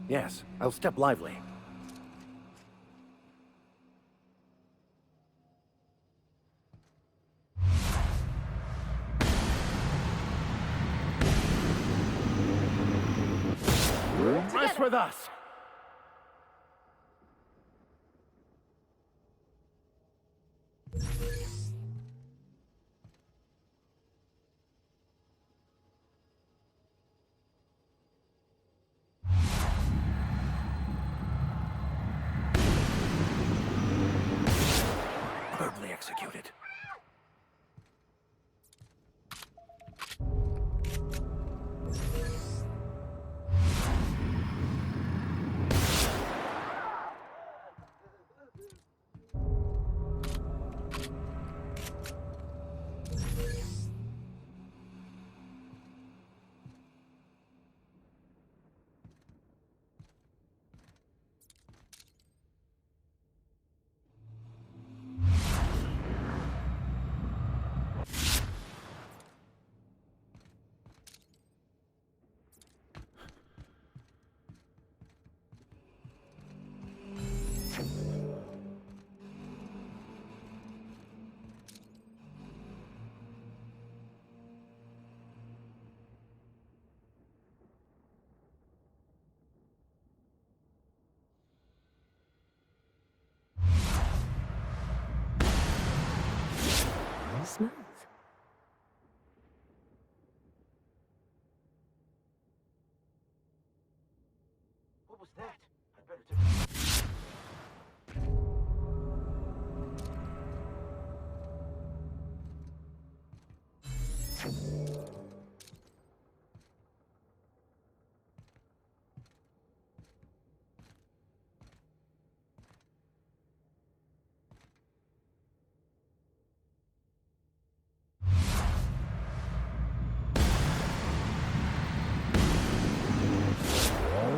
Yes, I'll step lively. Mess with us! Perfectly executed. Smooth. What was that? I'd better take...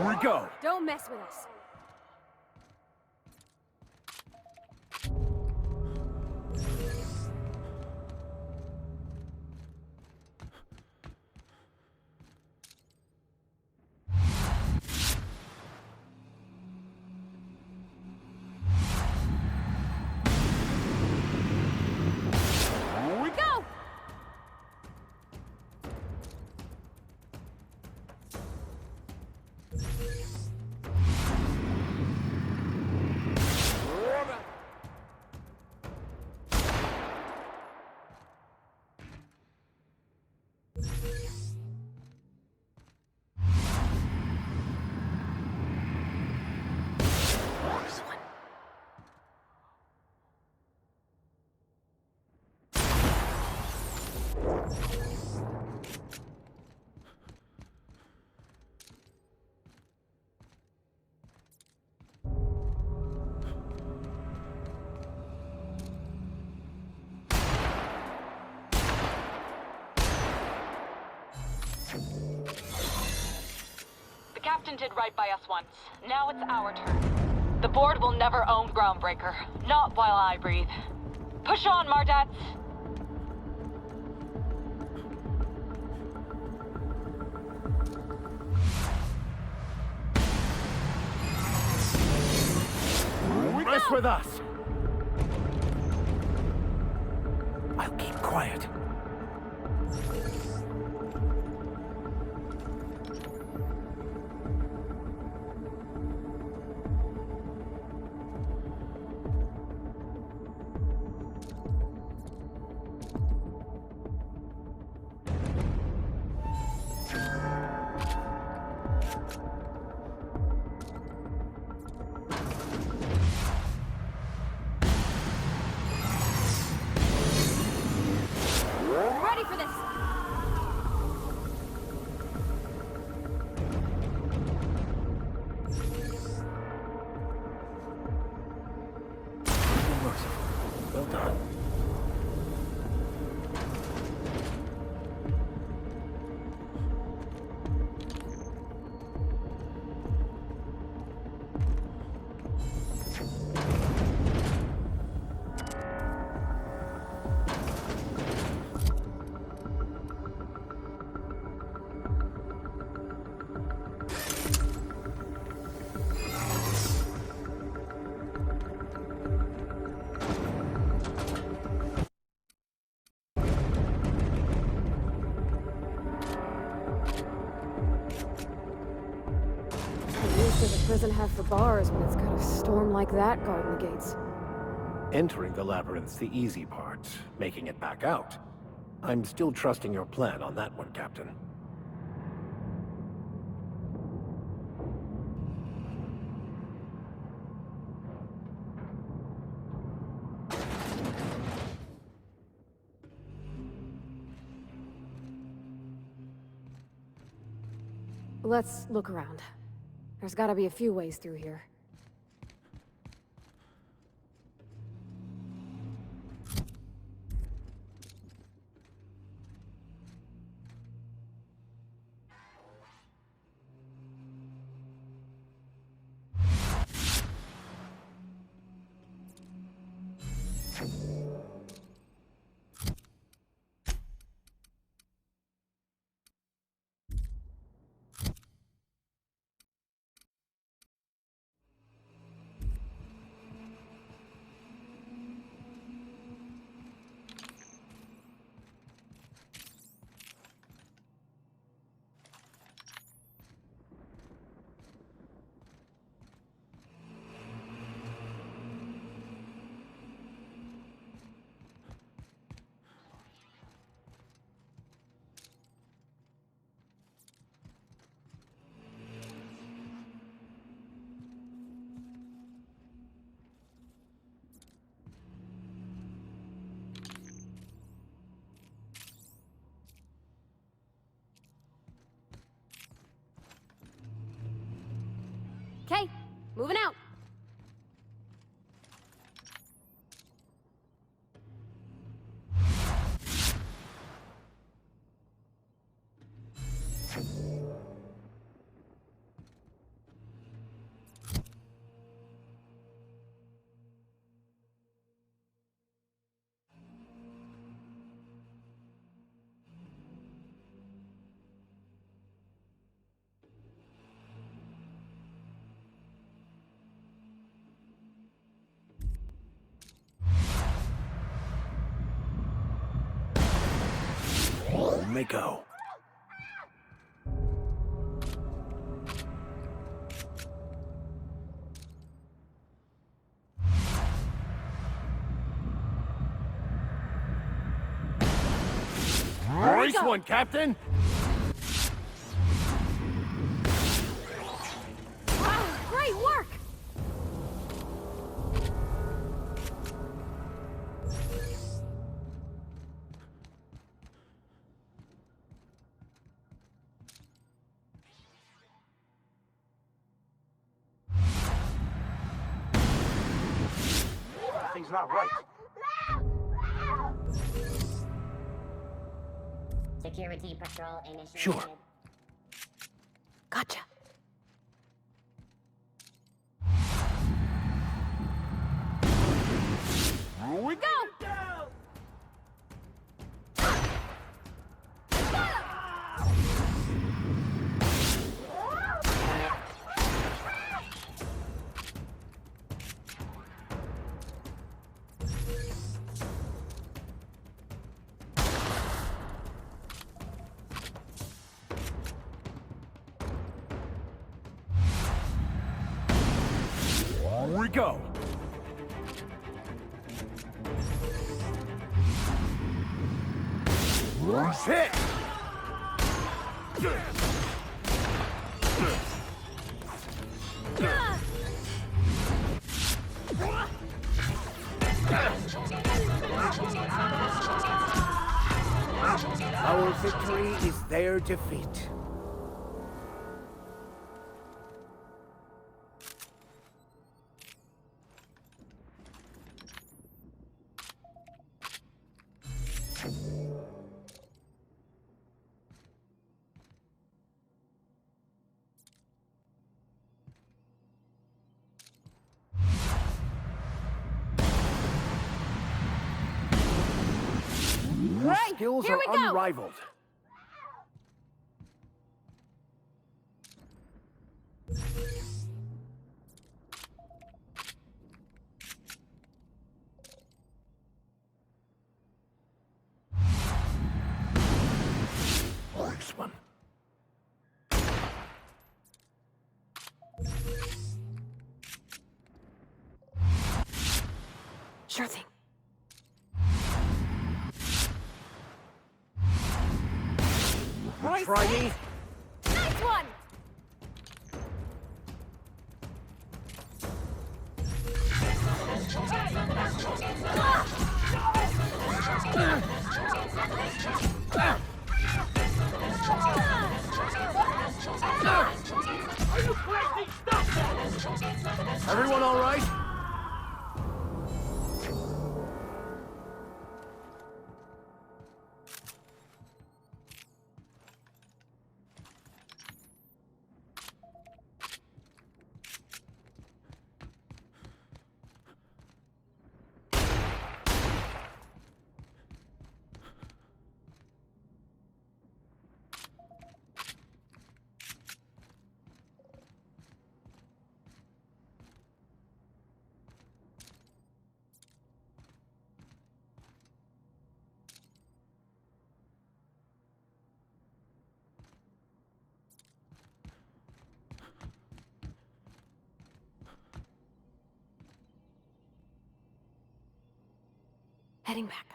Here we go! Don't mess with us. Here we Go! The captain did right by us once. Now it's our turn. The board will never own Groundbreaker. Not while I breathe. Push on, Mardats! Mess with us! I'll keep quiet. does a prison have for bars when it's got a storm like that guarding the gates? Entering the labyrinth's the easy part. Making it back out. I'm still trusting your plan on that one, Captain. Let's look around. There's gotta be a few ways through here. Okay, moving out. May go. Nice one, Captain! Wow, great work! Things not right. Security patrol initiated. Sure. Gotcha. Here we go! Here we go! Hit! Our victory is their defeat. Your Right, skills here are we go. unrivaled. Nice one. Sure thing. Try me? Nice one! Everyone all right? Heading back.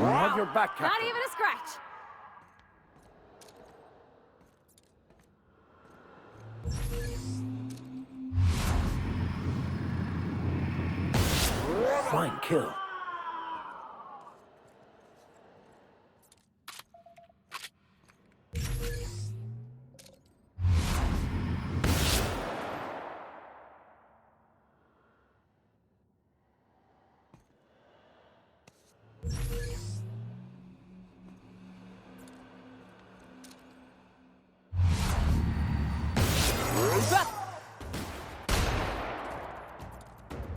Have your back, Captain. Not even a scratch. Fine kill.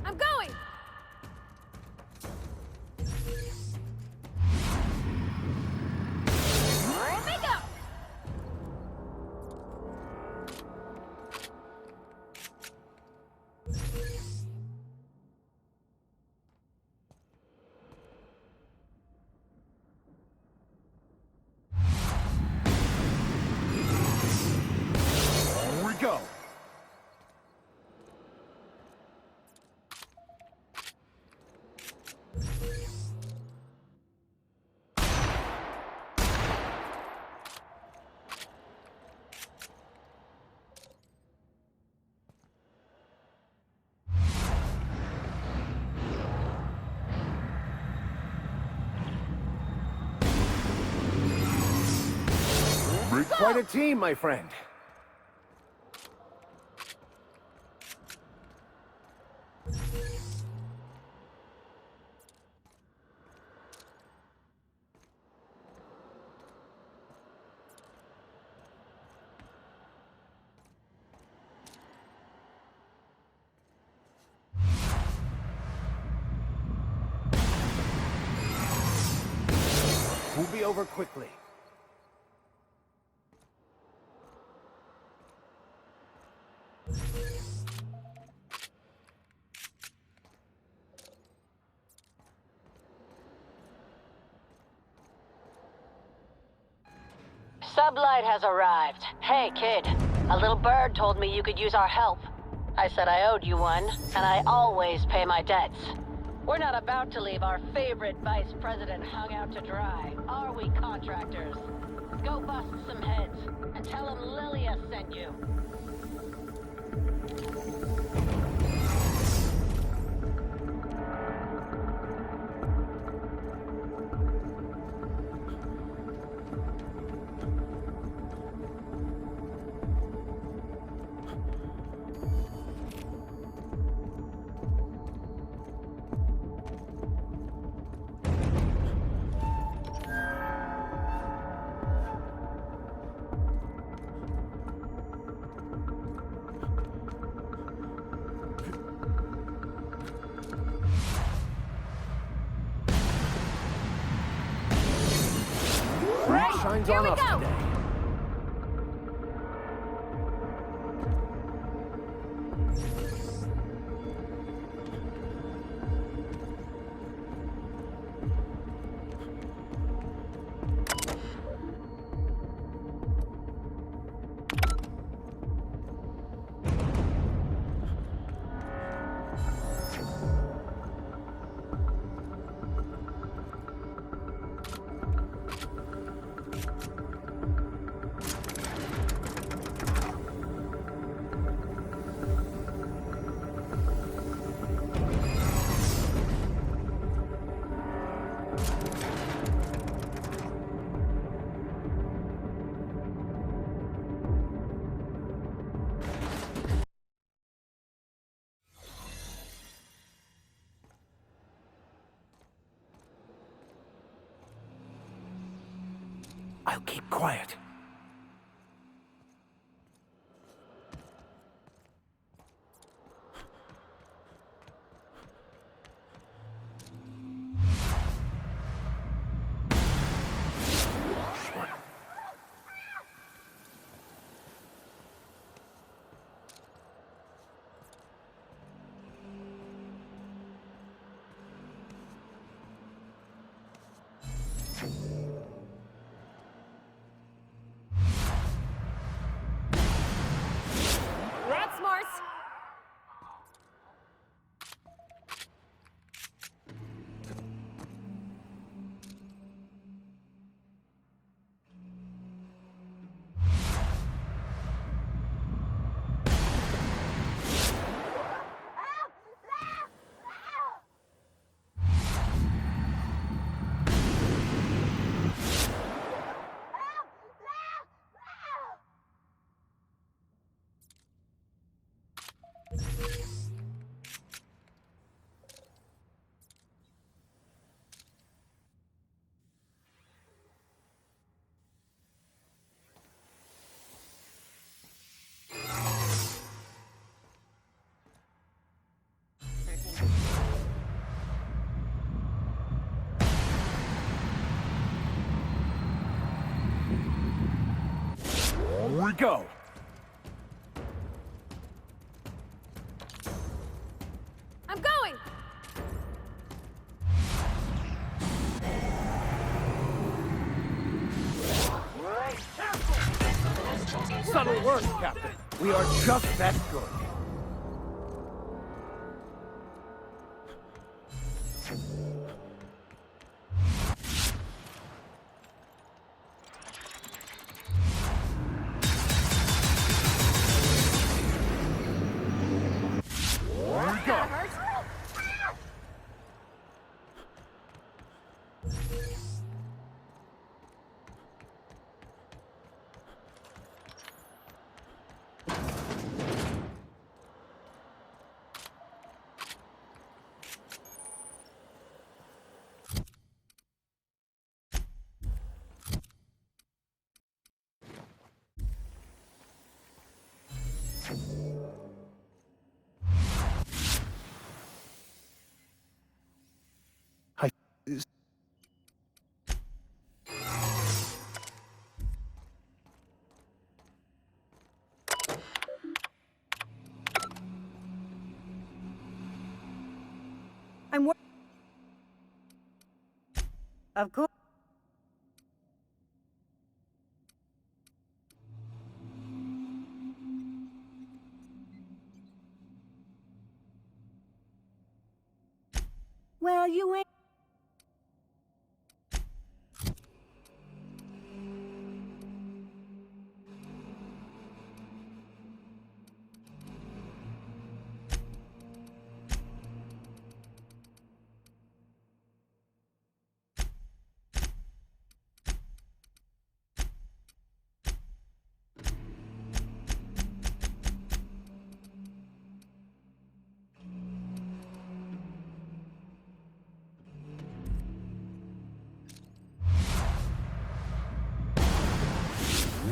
I'm going! Bingo! Here we go. Quite a team, my friend. We'll be over quickly. Sublight has arrived. Hey, kid. A little bird told me you could use our help. I said I owed you one, and I always pay my debts. We're not about to leave our favorite vice president hung out to dry, are we, contractors? Go bust some heads, and tell him Lilia sent you. Shines Here on we us go. today. keep quiet. Rat smarts! Here we go. I'm going! Subtle work, Captain. We are just that good. Here we go. Of course. Well, you ain't.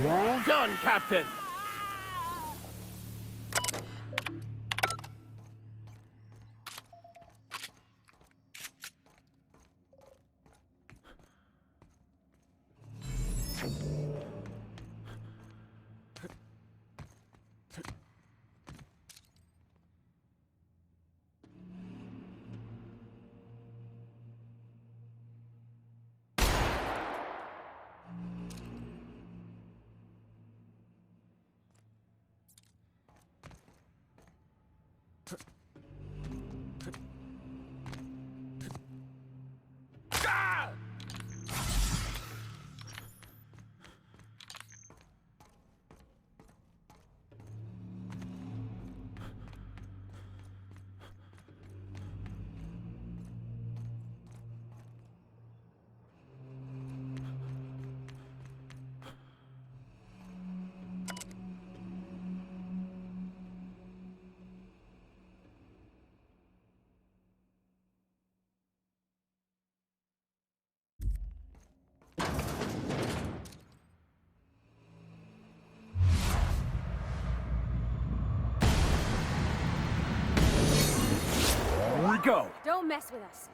Well done, Captain! go! Don't mess with us.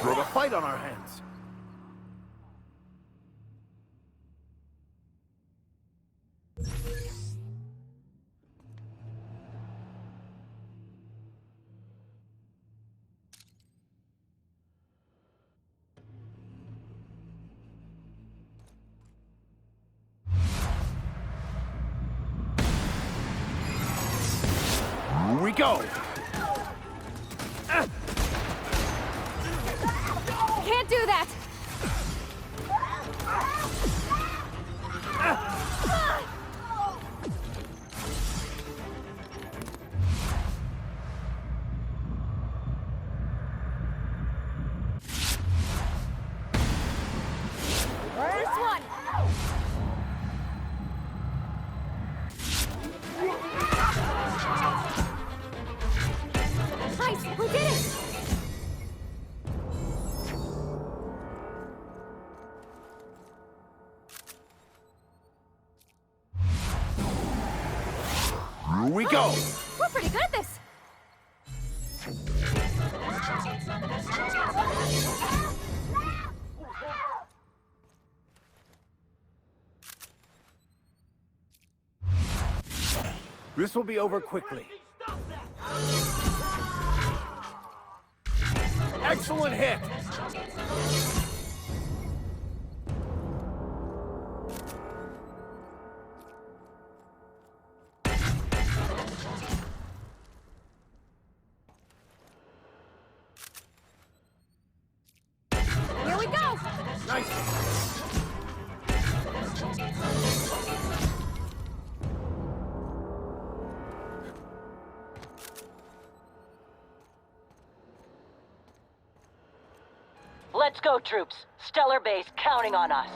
We have a fight on our hands. Here we go! Can't do that! First one! Nice! We did it! Here we go! We're pretty good at this! This will be over quickly. Excellent hit! Here we go! Nice! Let's go, troops. Stellar Base counting on us.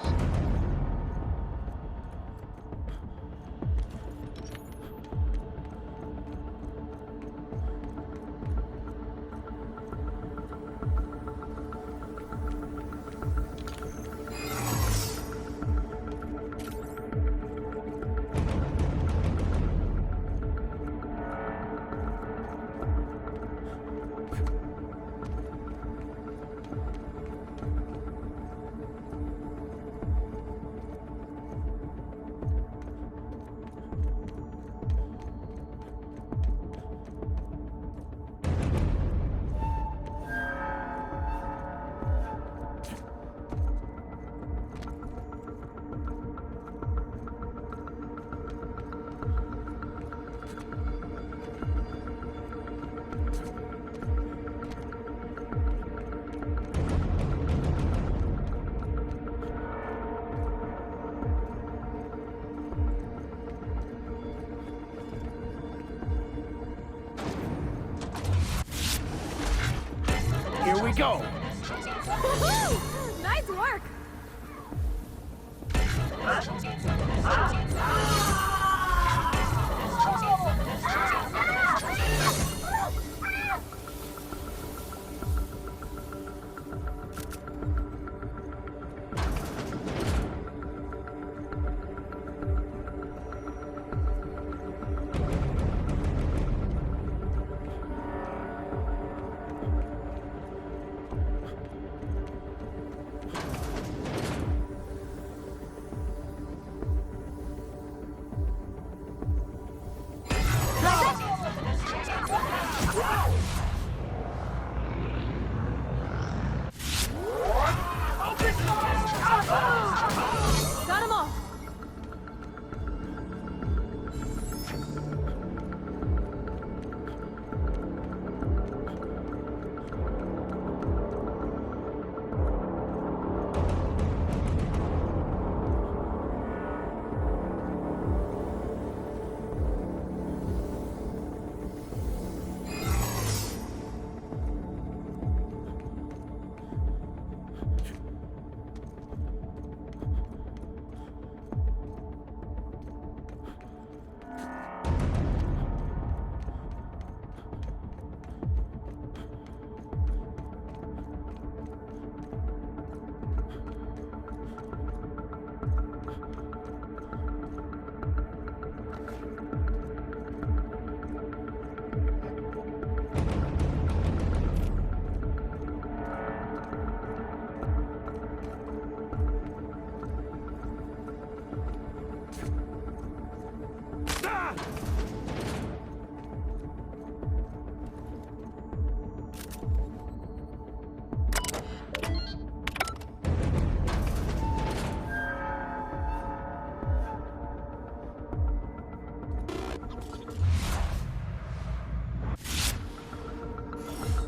Here we go! Woohoo! Nice work!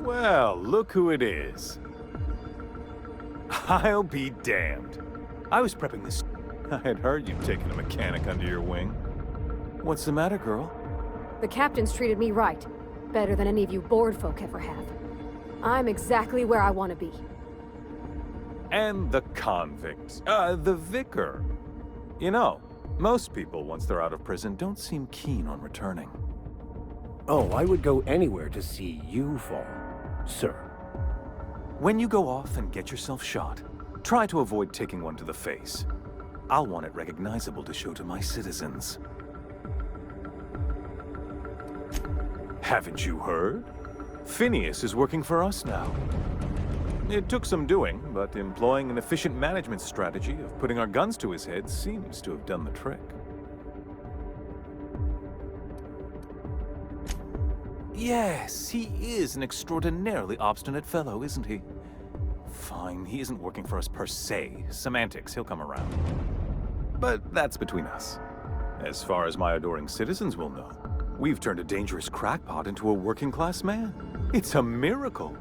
Well, look who it is. I'll be damned. I was prepping this. I had heard you'd taken a mechanic under your wing. What's the matter, girl? The captain's treated me right. Better than any of you bored folk ever have. I'm exactly where I want to be. And the convict. The vicar. You know, most people, once they're out of prison, don't seem keen on returning. Oh, I would go anywhere to see you fall, sir. When you go off and get yourself shot, try to avoid taking one to the face. I'll want it recognizable to show to my citizens. Haven't you heard? Phineas is working for us now. It took some doing, but employing an efficient management strategy of putting our guns to his head seems to have done the trick. Yes, he is an extraordinarily obstinate fellow, isn't he? Fine, he isn't working for us per se. Semantics, he'll come around. But that's between us. As far as my adoring citizens will know, we've turned a dangerous crackpot into a working-class man. It's a miracle.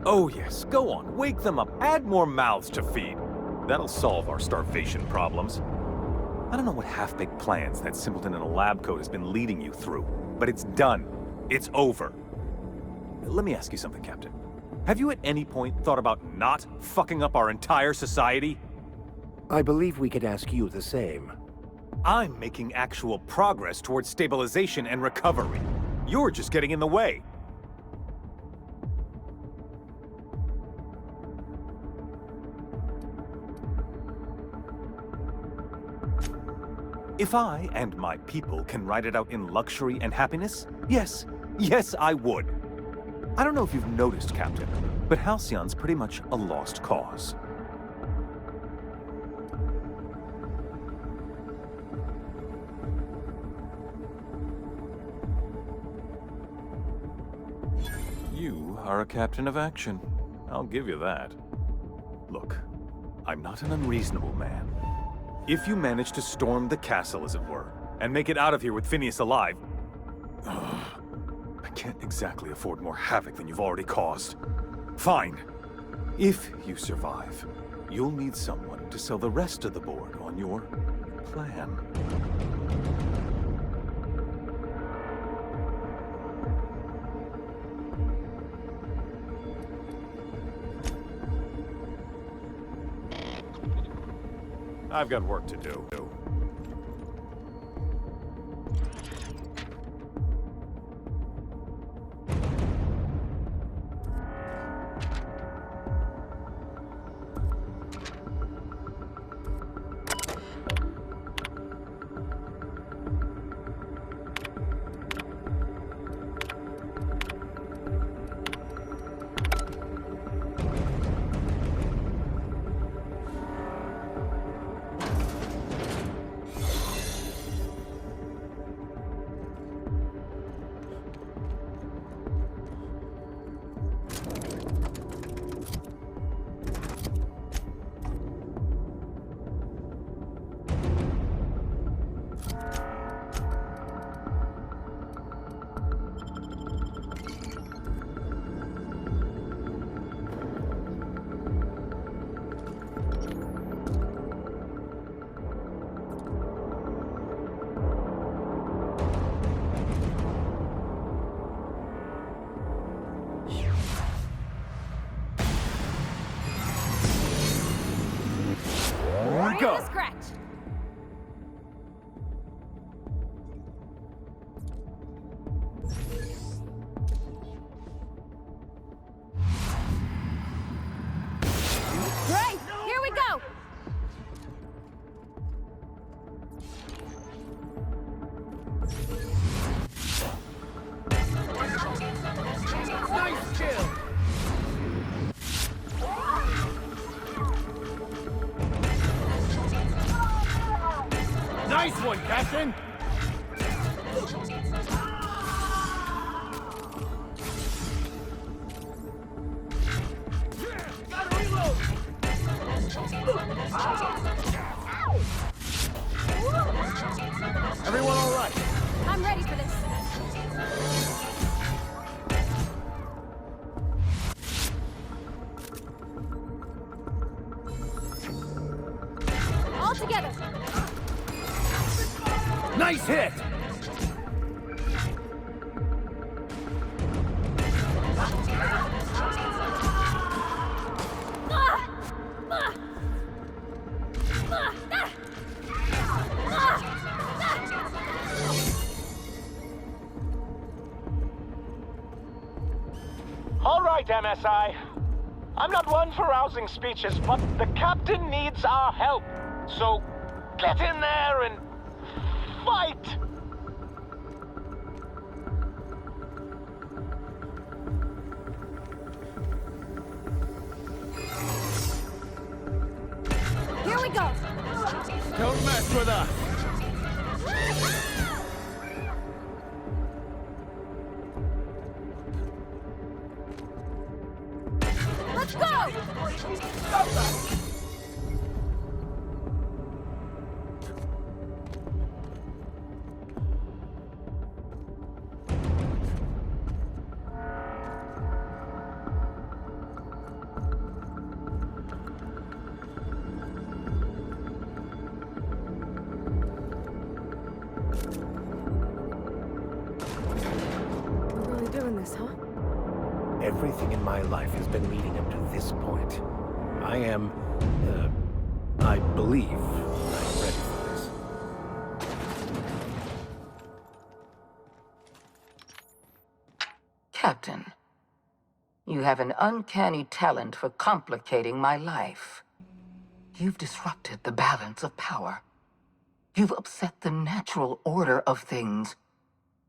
Oh yes, go on, wake them up, add more mouths to feed. That'll solve our starvation problems. I don't know what half-baked plans that simpleton in a lab coat has been leading you through, but it's done. It's over. Let me ask you something, Captain. Have you at any point thought about not fucking up our entire society? I believe we could ask you the same. I'm making actual progress towards stabilization and recovery. You're just getting in the way. If I and my people can ride it out in luxury and happiness, yes, I would. I don't know if you've noticed, Captain, but Halcyon's pretty much a lost cause. You are a captain of action. I'll give you that. Look, I'm not an unreasonable man. If you manage to storm the castle, as it were, and make it out of here with Phineas alive, I can't exactly afford more havoc than you've already caused. Fine. If you survive, you'll need someone to sell the rest of the board on your plan. I've got work to do. Go. Scratch. Great! Here we go! Nice kill! Nice one, Captain! Gotta reload! Everyone all right? I'm ready for this. right, MSI. I'm not one for rousing speeches, but the captain needs our help. So, get in there and fight! Here we go! Don't mess with us! Let's go! We're really doing this, huh? Everything in my life has been leading up to this point. I believe I'm ready for this. Captain, you have an uncanny talent for complicating my life. You've disrupted the balance of power. You've upset the natural order of things.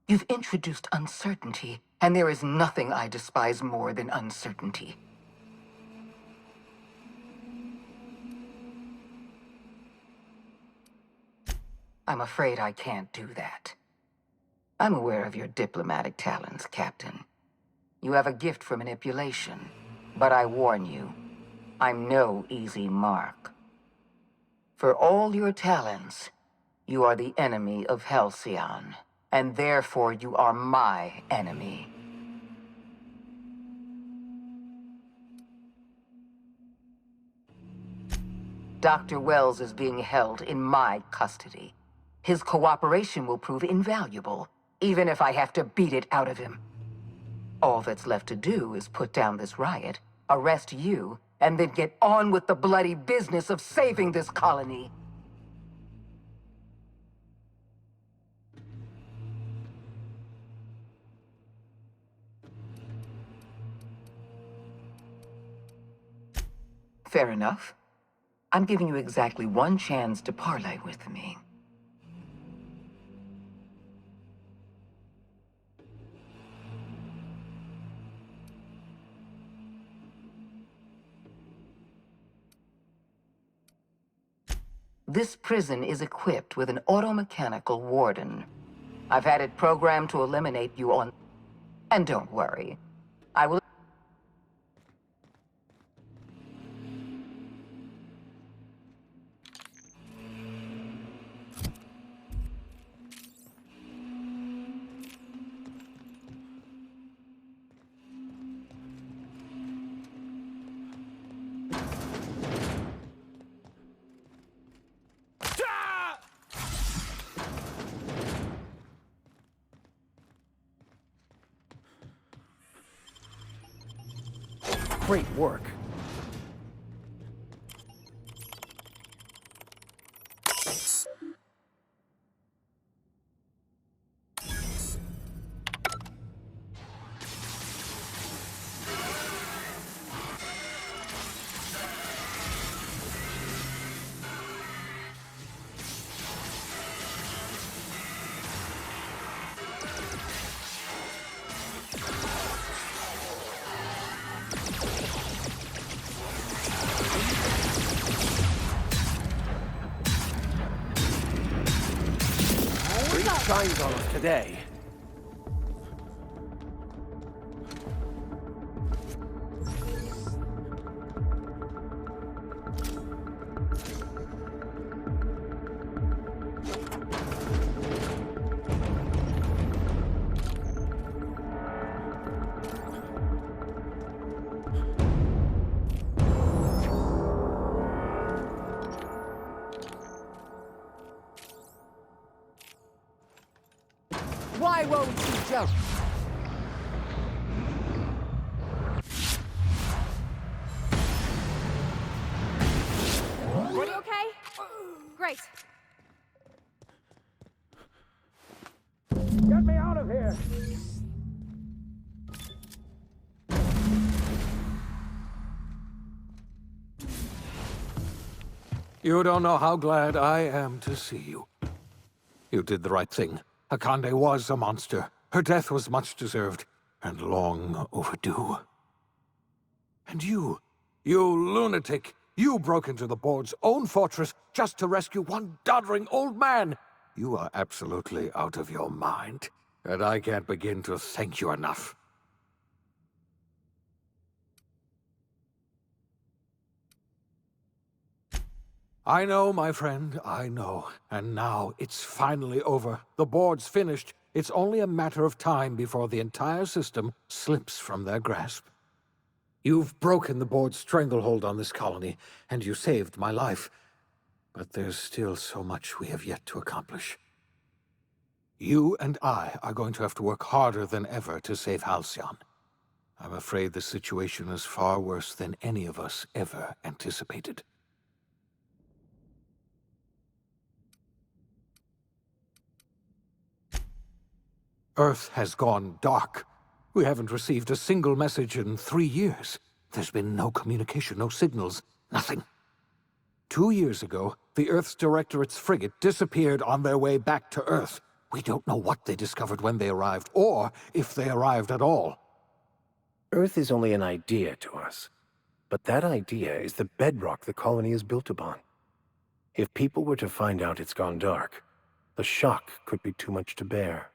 You've introduced uncertainty, and there is nothing I despise more than uncertainty. I'm afraid I can't do that. I'm aware of your diplomatic talents, Captain. You have a gift for manipulation, but I warn you, I'm no easy mark. For all your talents, you are the enemy of Halcyon, and therefore you are my enemy. Dr. Wells is being held in my custody. His cooperation will prove invaluable, even if I have to beat it out of him. All that's left to do is put down this riot, arrest you, and then get on with the bloody business of saving this colony. Fair enough. I'm giving you exactly one chance to parley with me. This prison is equipped with an automechanical warden. I've had it programmed to eliminate you on... And don't worry, I will... Great work. Shines on us today. Why won't you jump? Are you okay? Great. Get me out of here! You don't know how glad I am to see you. You did the right thing. Akande was a monster. Her death was much deserved, and long overdue. And you lunatic, you broke into the board's own fortress just to rescue one doddering old man. You are absolutely out of your mind, and I can't begin to thank you enough. I know, my friend, I know. And now it's finally over. The board's finished. It's only a matter of time before the entire system slips from their grasp. You've broken the board's stranglehold on this colony, and you saved my life. But there's still so much we have yet to accomplish. You and I are going to have to work harder than ever to save Halcyon. I'm afraid the situation is far worse than any of us ever anticipated. Earth has gone dark. We haven't received a single message in 3 years. There's been no communication, no signals, nothing. 2 years ago, the Earth's Directorate's frigate disappeared on their way back to Earth. We don't know what they discovered when they arrived, or if they arrived at all. Earth is only an idea to us. But that idea is the bedrock the colony is built upon. If people were to find out it's gone dark, the shock could be too much to bear.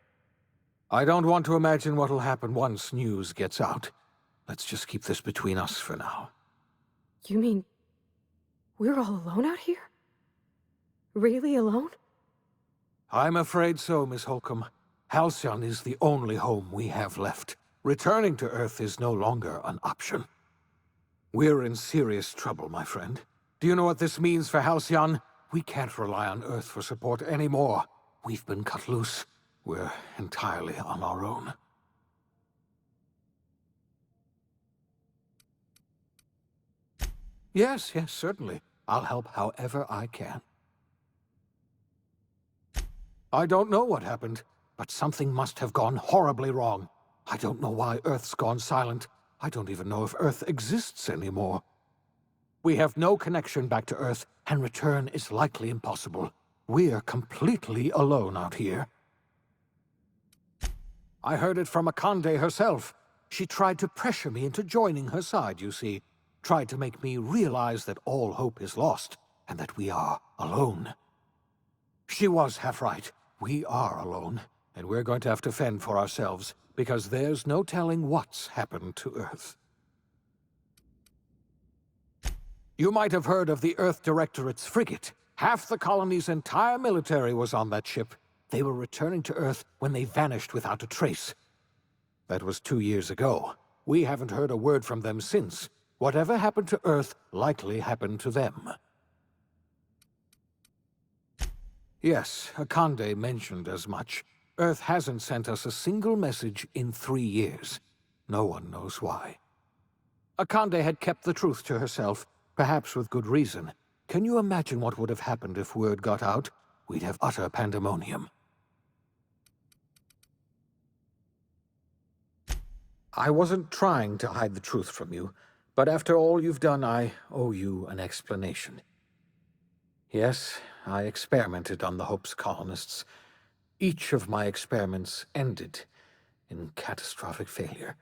I don't want to imagine what'll happen once news gets out. Let's just keep this between us for now. You mean we're all alone out here? Really alone? I'm afraid so, Miss Holcomb. Halcyon is the only home we have left. Returning to Earth is no longer an option. We're in serious trouble, my friend. Do you know what this means for Halcyon? We can't rely on Earth for support anymore. We've been cut loose. We're entirely on our own. Yes, certainly. I'll help however I can. I don't know what happened, but something must have gone horribly wrong. I don't know why Earth's gone silent. I don't even know if Earth exists anymore. We have no connection back to Earth, and return is likely impossible. We're completely alone out here. I heard it from Akande herself. She tried to pressure me into joining her side, you see. Tried to make me realize that all hope is lost, and that we are alone. She was half right. We are alone, and we're going to have to fend for ourselves, because there's no telling what's happened to Earth. You might have heard of the Earth Directorate's frigate. Half the colony's entire military was on that ship. They were returning to Earth when they vanished without a trace. That was 2 years ago. We haven't heard a word from them since. Whatever happened to Earth likely happened to them. Yes, Akande mentioned as much. Earth hasn't sent us a single message in 3 years. No one knows why. Akande had kept the truth to herself, perhaps with good reason. Can you imagine what would have happened if word got out? We'd have utter pandemonium. I wasn't trying to hide the truth from you, but after all you've done, I owe you an explanation. Yes, I experimented on the Hope's colonists. Each of my experiments ended in catastrophic failure.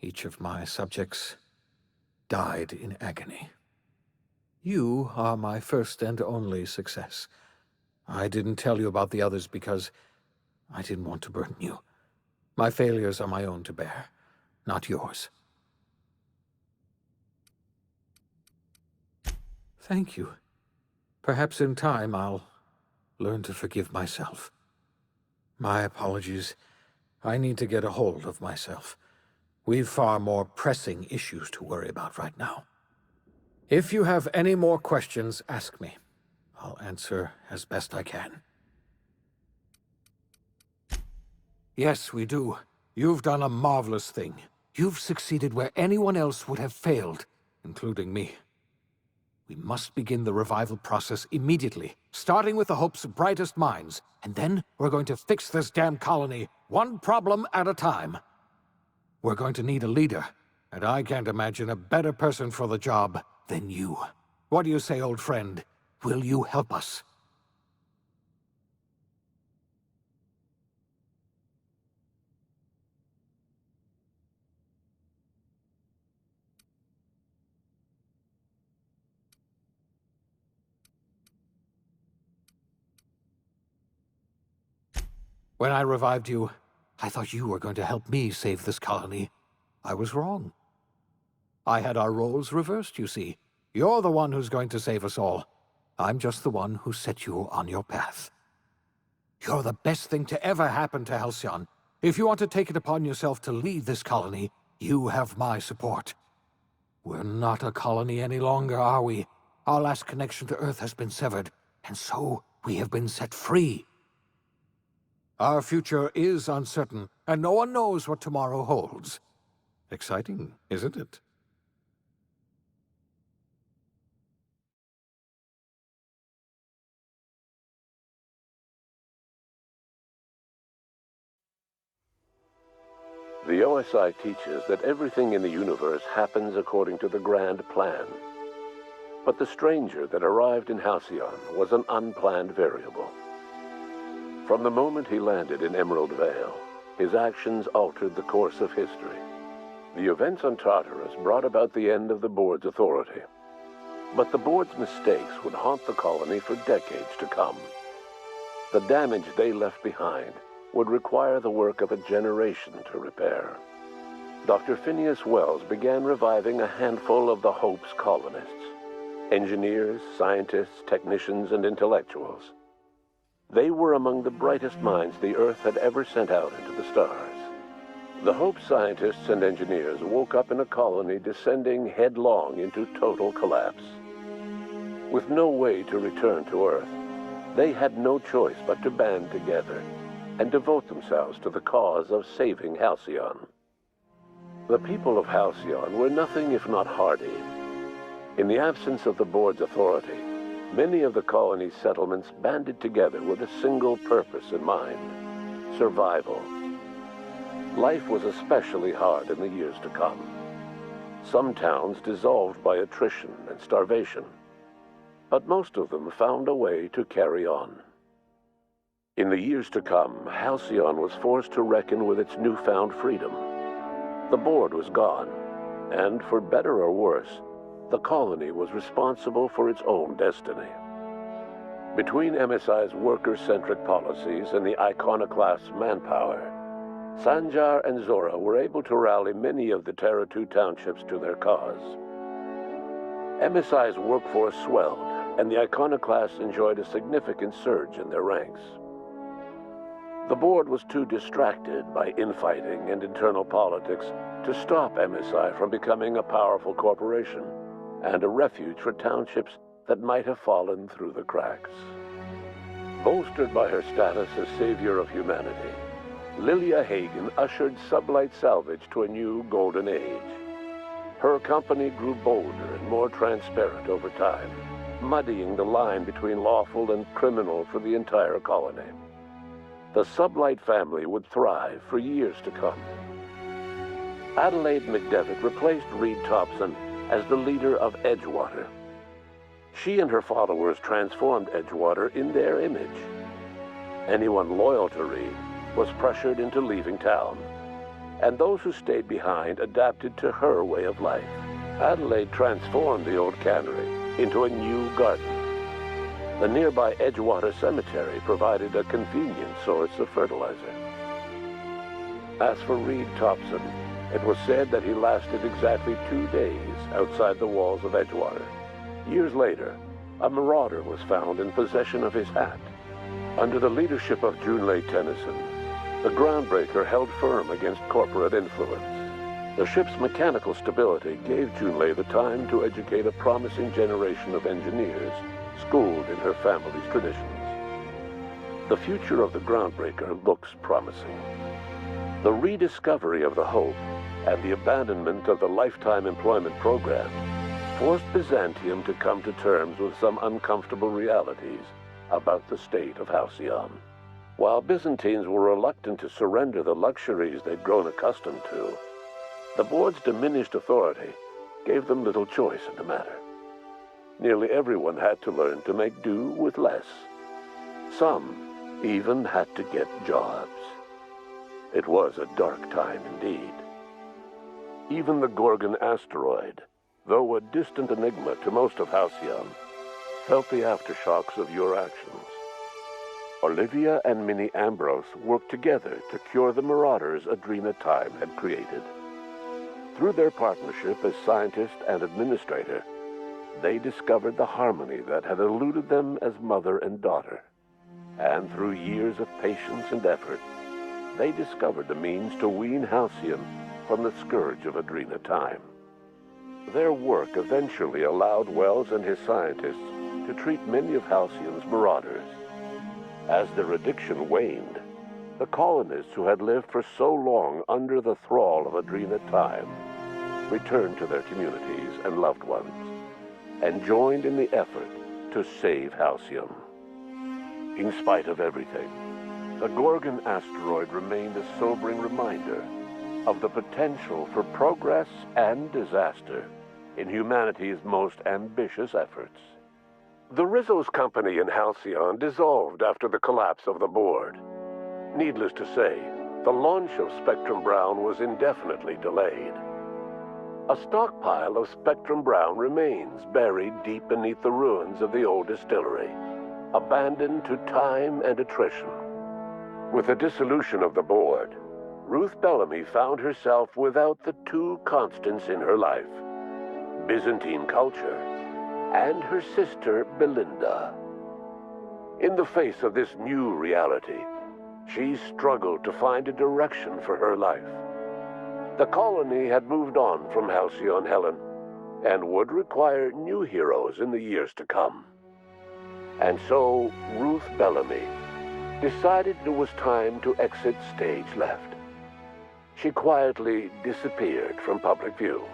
Each of my subjects died in agony. You are my first and only success. I didn't tell you about the others because I didn't want to burden you. My failures are my own to bear, not yours. Thank you. Perhaps in time I'll learn to forgive myself. My apologies. I need to get a hold of myself. We've far more pressing issues to worry about right now. If you have any more questions, ask me. I'll answer as best I can. Yes, we do. You've done a marvelous thing. You've succeeded where anyone else would have failed, including me. We must begin the revival process immediately, starting with the Hope's brightest minds, and then we're going to fix this damn colony, one problem at a time. We're going to need a leader, and I can't imagine a better person for the job than you. What do you say, old friend? Will you help us? When I revived you, I thought you were going to help me save this colony. I was wrong. I had our roles reversed, you see. You're the one who's going to save us all. I'm just the one who set you on your path. You're the best thing to ever happen to Halcyon. If you want to take it upon yourself to lead this colony, you have my support. We're not a colony any longer, are we? Our last connection to Earth has been severed, and so we have been set free. Our future is uncertain, and no one knows what tomorrow holds. Exciting, isn't it? The OSI teaches that everything in the universe happens according to the grand plan. But the stranger that arrived in Halcyon was an unplanned variable. From the moment he landed in Emerald Vale, his actions altered the course of history. The events on Tartarus brought about the end of the board's authority. But the board's mistakes would haunt the colony for decades to come. The damage they left behind would require the work of a generation to repair. Dr. Phineas Wells began reviving a handful of the Hope's colonists. Engineers, scientists, technicians, and intellectuals. They were among the brightest minds the Earth had ever sent out into the stars. The Hope scientists and engineers woke up in a colony descending headlong into total collapse. With no way to return to Earth, they had no choice but to band together and devote themselves to the cause of saving Halcyon. The people of Halcyon were nothing if not hardy. In the absence of the board's authority, many of the colony's settlements banded together with a single purpose in mind: survival. Life was especially hard in the years to come. Some towns dissolved by attrition and starvation, but most of them found a way to carry on. In the years to come, Halcyon was forced to reckon with its newfound freedom. The board was gone, and for better or worse, the colony was responsible for its own destiny. Between MSI's worker-centric policies and the iconoclast's manpower, Sanjar and Zora were able to rally many of the Terra 2 townships to their cause. MSI's workforce swelled, and the iconoclasts enjoyed a significant surge in their ranks. The board was too distracted by infighting and internal politics to stop MSI from becoming a powerful corporation and a refuge for townships that might have fallen through the cracks. Bolstered by her status as savior of humanity, Lilia Hagen ushered Sublight Salvage to a new golden age. Her company grew bolder and more transparent over time, muddying the line between lawful and criminal for the entire colony. The Sublight family would thrive for years to come. Adelaide McDevitt replaced Reed Thompson as the leader of Edgewater. She and her followers transformed Edgewater in their image. Anyone loyal to Reed was pressured into leaving town, and those who stayed behind adapted to her way of life. Adelaide transformed the old cannery into a new garden. The nearby Edgewater Cemetery provided a convenient source of fertilizer. As for Reed Thompson, it was said that he lasted exactly 2 days outside the walls of Edgewater. Years later, a marauder was found in possession of his hat. Under the leadership of Junlei Tennyson, the Groundbreaker held firm against corporate influence. The ship's mechanical stability gave Junlei the time to educate a promising generation of engineers schooled in her family's traditions. The future of the Groundbreaker looks promising. The rediscovery of the Hope and the abandonment of the lifetime employment program forced Byzantium to come to terms with some uncomfortable realities about the state of Halcyon. While Byzantines were reluctant to surrender the luxuries they'd grown accustomed to, the board's diminished authority gave them little choice in the matter. nearly everyone had to learn to make do with less. Some even had to get jobs. It was a dark time indeed. Even the Gorgon asteroid, though a distant enigma to most of Halcyon, felt the aftershocks of your actions. Olivia and Minnie Ambrose worked together to cure the marauders Adrena Time had created. Through their partnership as scientist and administrator, they discovered the harmony that had eluded them as mother and daughter. And through years of patience and effort, they discovered the means to wean Halcyon from the scourge of Adrena Time. Their work eventually allowed Wells and his scientists to treat many of Halcyon's marauders. As their addiction waned, the colonists who had lived for so long under the thrall of Adrena Time returned to their communities and loved ones, and joined in the effort to save Halcyon. In spite of everything, the Gorgon asteroid remained a sobering reminder of the potential for progress and disaster in humanity's most ambitious efforts. The Rizzo's company in Halcyon dissolved after the collapse of the board. Needless to say, the launch of Spectrum Brown was indefinitely delayed. A stockpile of Spectrum Brown remains buried deep beneath the ruins of the old distillery, abandoned to time and attrition. With the dissolution of the board, Ruth Bellamy found herself without the two constants in her life: Byzantine culture and her sister Belinda. In the face of this new reality, she struggled to find a direction for her life. The colony had moved on from Halcyon Helen and would require new heroes in the years to come. And so Ruth Bellamy decided it was time to exit stage left. She quietly disappeared from public view.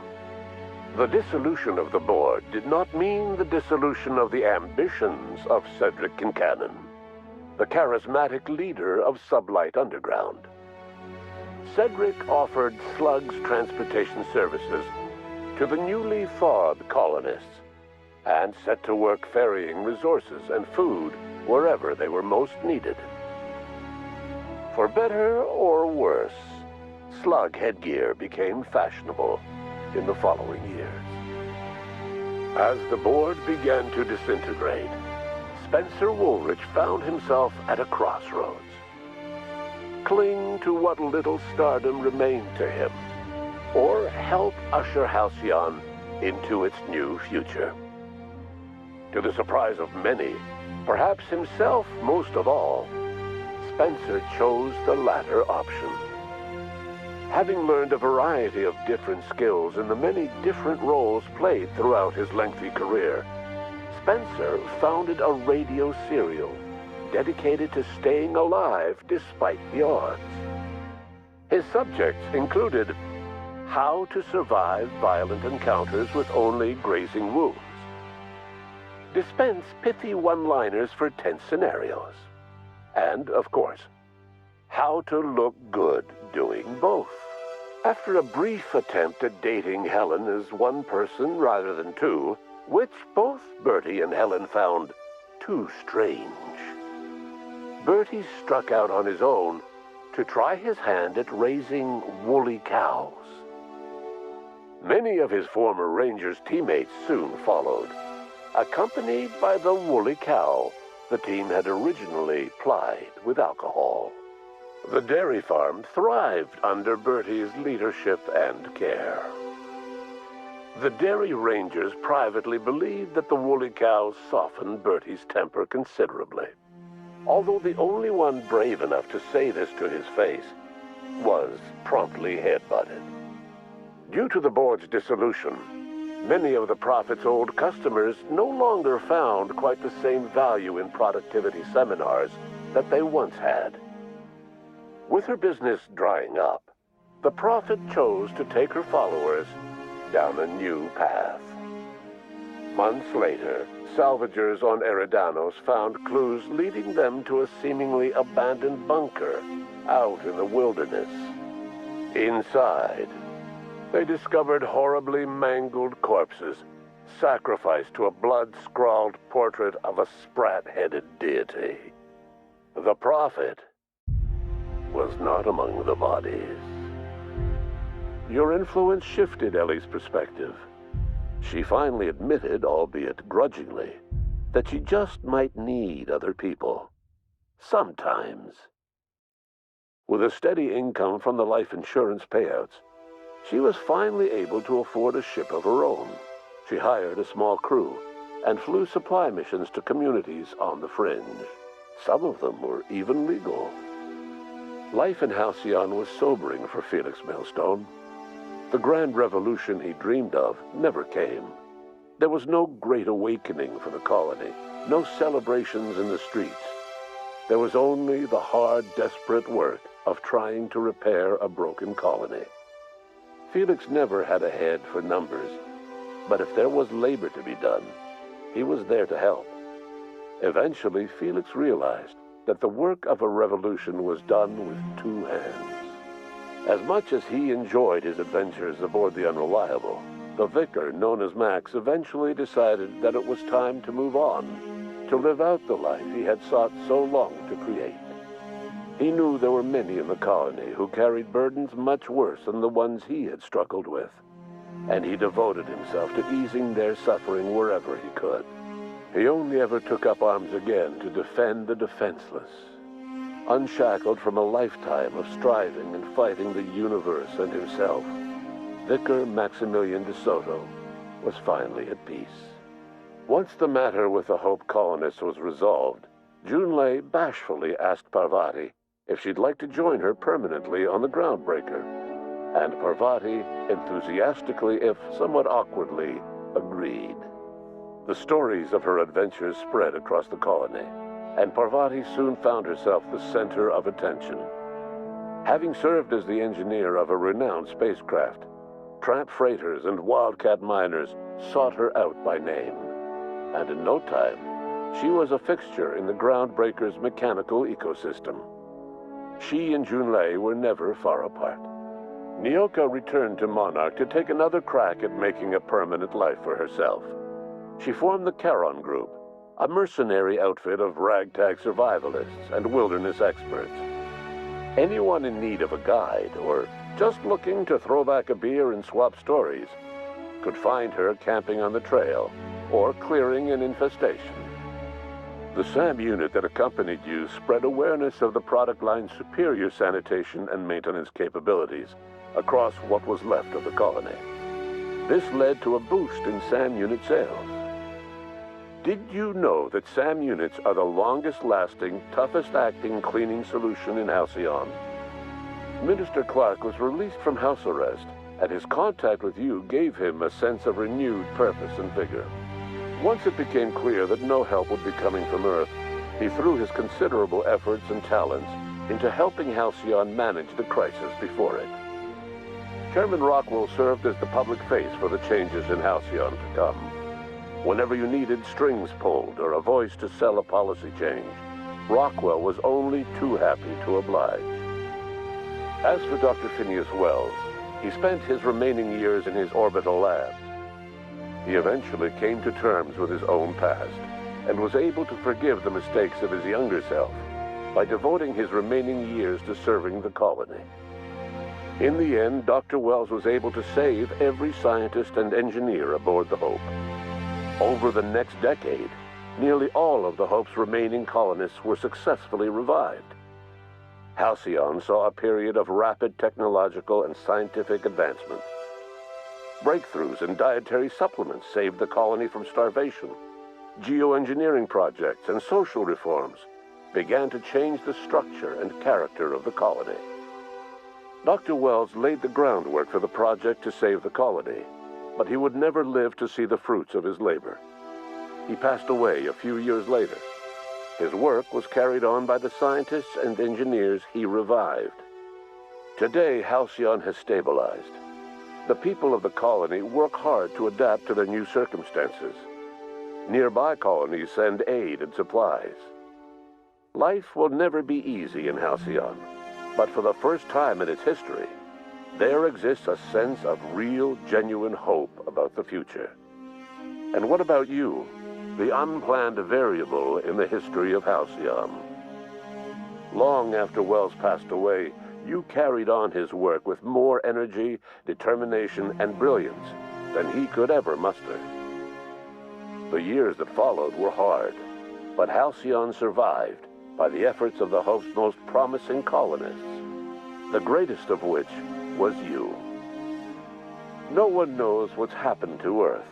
The dissolution of the board did not mean the dissolution of the ambitions of Cedric Kincannon, the charismatic leader of Sublight Underground. Cedric offered Slug's transportation services to the newly thawed colonists and set to work ferrying resources and food wherever they were most needed. For better or worse, Slug headgear became fashionable in the following years. As the board began to disintegrate, Spencer Woolrich found himself at a crossroads. Cling to what little stardom remained to him, or help usher Halcyon into its new future. To the surprise of many, perhaps himself most of all, Spencer chose the latter option. Having learned a variety of different skills in the many different roles played throughout his lengthy career, Spencer founded a radio serial dedicated to staying alive despite the odds. His subjects included how to survive violent encounters with only grazing wounds, dispense pithy one-liners for tense scenarios, and, of course, how to look good doing both. After a brief attempt at dating Helen as one person rather than two, which both Bertie and Helen found too strange, Bertie struck out on his own to try his hand at raising woolly cows. Many of his former Rangers teammates soon followed, accompanied by the woolly cow the team had originally plied with alcohol. The dairy farm thrived under Bertie's leadership and care. The Dairy Rangers privately believed that the woolly cows softened Bertie's temper considerably, although the only one brave enough to say this to his face was promptly headbutted. Due to the board's dissolution, many of the Prophet's old customers no longer found quite the same value in productivity seminars that they once had. With her business drying up, the Prophet chose to take her followers down a new path. Months later, salvagers on Eridanos found clues leading them to a seemingly abandoned bunker out in the wilderness. Inside, they discovered horribly mangled corpses sacrificed to a blood-scrawled portrait of a sprat-headed deity. The Prophet was not among the bodies. Your influence shifted Ellie's perspective. She finally admitted, albeit grudgingly, that she just might need other people. Sometimes. With a steady income from the life insurance payouts, she was finally able to afford a ship of her own. She hired a small crew and flew supply missions to communities on the fringe. Some of them were even legal. Life in Halcyon was sobering for Felix Millstone. The grand revolution he dreamed of never came. There was no great awakening for the colony, no celebrations in the streets. There was only the hard, desperate work of trying to repair a broken colony. Felix never had a head for numbers, but if there was labor to be done, he was there to help. Eventually, Felix realized that the work of a revolution was done with two hands. As much as he enjoyed his adventures aboard the Unreliable, the vicar, known as Max, eventually decided that it was time to move on, to live out the life he had sought so long to create. He knew there were many in the colony who carried burdens much worse than the ones he had struggled with, and he devoted himself to easing their suffering wherever he could. He only ever took up arms again to defend the defenseless. Unshackled from a lifetime of striving and fighting the universe and himself, Vicar Maximilian de Soto was finally at peace. Once the matter with the Hope colonists was resolved, Junlei bashfully asked Parvati if she'd like to join her permanently on the Groundbreaker, and Parvati enthusiastically, if somewhat awkwardly, agreed. The stories of her adventures spread across the colony, and Parvati soon found herself the center of attention. Having served as the engineer of a renowned spacecraft, tramp freighters and wildcat miners sought her out by name, and in no time, she was a fixture in the Groundbreaker's mechanical ecosystem. She and Junlei were never far apart. Nyoka returned to Monarch to take another crack at making a permanent life for herself. She formed the Charon Group, a mercenary outfit of ragtag survivalists and wilderness experts. Anyone in need of a guide, or just looking to throw back a beer and swap stories, could find her camping on the trail or clearing an infestation. The SAM unit that accompanied you spread awareness of the product line's superior sanitation and maintenance capabilities across what was left of the colony. This led to a boost in SAM unit sales. Did you know that SAM units are the longest-lasting, toughest-acting cleaning solution in Halcyon? Minister Clark was released from house arrest, and his contact with you gave him a sense of renewed purpose and vigor. Once it became clear that no help would be coming from Earth, he threw his considerable efforts and talents into helping Halcyon manage the crisis before it. Chairman Rockwell served as the public face for the changes in Halcyon to come. Whenever you needed strings pulled or a voice to sell a policy change, Rockwell was only too happy to oblige. As for Dr. Phineas Wells, he spent his remaining years in his orbital lab. He eventually came to terms with his own past and was able to forgive the mistakes of his younger self by devoting his remaining years to serving the colony. In the end, Dr. Wells was able to save every scientist and engineer aboard the Hope. Over the next decade, nearly all of the Hope's remaining colonists were successfully revived. Halcyon saw a period of rapid technological and scientific advancement. Breakthroughs in dietary supplements saved the colony from starvation. Geoengineering projects and social reforms began to change the structure and character of the colony. Dr. Wells laid the groundwork for the project to save the colony, but he would never live to see the fruits of his labor. He passed away a few years later. His work was carried on by the scientists and engineers he revived. Today, Halcyon has stabilized. The people of the colony work hard to adapt to their new circumstances. Nearby colonies send aid and supplies. Life will never be easy in Halcyon, but for the first time in its history, there exists a sense of real, genuine hope about the future. And what about you, the unplanned variable in the history of Halcyon? Long after Wells passed away, you carried on his work with more energy, determination, and brilliance than he could ever muster. The years that followed were hard, but Halcyon survived by the efforts of the Hope's most promising colonists, the greatest of which was you. No one knows what's happened to Earth,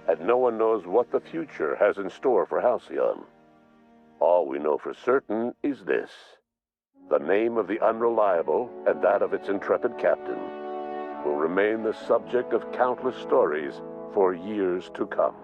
and no one knows what the future has in store for Halcyon. All we know for certain is this: the name of the Unreliable and that of its intrepid captain will remain the subject of countless stories for years to come.